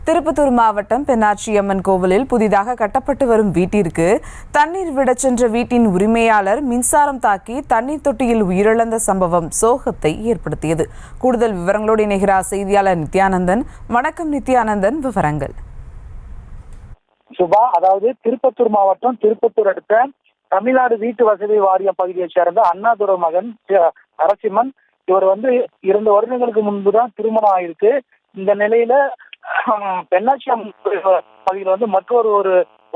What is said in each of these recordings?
திருப்பத்தூர் மாவட்டம் பெண்ணாச்சியம்மன் கோவிலில் புதிதாக கட்டப்பட்டு வரும் வீட்டிற்கு தண்ணீர் விடச் சென்ற வீட்டின் உரிமையாளர் மின்சாரம் தாக்கி தண்ணீர் தொட்டியில் உயிரிழந்த சம்பவம் சோகத்தை ஏற்படுத்தியது. கூடுதல் விவரங்களோடு இணைகிறார் செய்தியாளர் நித்யானந்தன். வணக்கம் நித்யானந்தன், விவரங்கள். சுபா, அதாவது திருப்பத்தூர் மாவட்டம் திருப்பத்தூர் அடுத்த தமிழ்நாடு வீட்டு வசதி வாரியம் பகுதியை சேர்ந்த அண்ணாதுரை மகன் நரசிம்மன். இவர் 2 வருடங்களுக்கு முன்புதான் திருமணம் ஆயிருக்கு. இந்த நிலையில பெண்ணாச்சியம்மன் பகுதியில் மற்றொரு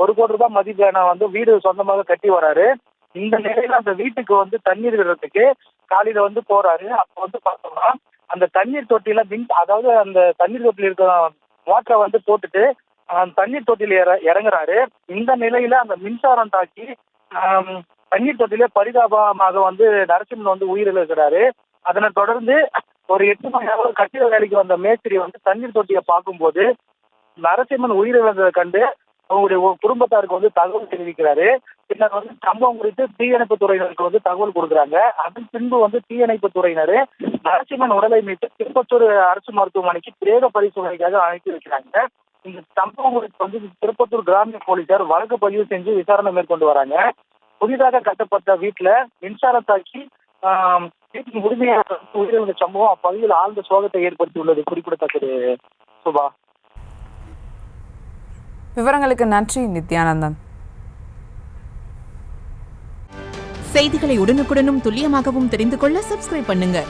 ஒரு கோடி ரூபாய் மதிப்பான வீடு சொந்தமாக கட்டி வராரு. இந்த நிலையில அந்த வீட்டுக்கு தண்ணீர் விடுறதுக்கு காலையில போறாரு. அப்ப பார்த்தோம்னா அந்த தண்ணீர் தொட்டியில அதாவது அந்த தண்ணீர் தொட்டியில் இருக்கிற மோட்டரை போட்டுட்டு தண்ணீர் தொட்டியில இறங்குறாரு. இந்த நிலையில அந்த மின்சாரம் தாக்கி தண்ணீர் தொட்டிலே பரிதாபமாக நரசிம்மன் உயிரிழக்கிறாரு. அதனை தொடர்ந்து ஒரு 8 மணி நேரம் கட்டிட வேலைக்கு வந்த மேஸ்திரி தண்ணீர் தொட்டியை பார்க்கும்போது நரசிம்மன் உயிரிழந்ததை கண்டு அவங்களுடைய குடும்பத்தாருக்கு தகவல் தெரிவிக்கிறாரு. பின்னர் சம்பவம் குறித்து தீயணைப்பு துறையினருக்கு தகவல் கொடுக்குறாங்க. அதன் பின்பு தீயணைப்பு துறையினர் நரசிம்மன் உடலை மீட்டு திருப்பத்தூர் அரசு மருத்துவமனைக்கு பிரேத பரிசோதனைக்காக அனுப்பி வைக்கிறாங்க. இந்த சம்பவம் குறித்து திருப்பத்தூர் கிராமிய போலீசார் வழக்கு பதிவு செஞ்சு விசாரணை மேற்கொண்டு வராங்க. புதிதாக கட்டப்பட்ட வீட்டுல மின்சாரம் தாக்கி வீட்டின் உரிமையாக உயிரிழந்த சம்பவம் அப்பகுதியில் ஆழ்ந்த சோகத்தை ஏற்படுத்தியுள்ளது குறிப்பிடத்தக்கது. சுபா, விவரங்களுக்கு நன்றி நித்யானந்தன். செய்திகளை உடனுக்குடனும் துல்லியமாகவும் தெரிந்து கொள்ள சப்ஸ்கிரைப் பண்ணுங்க.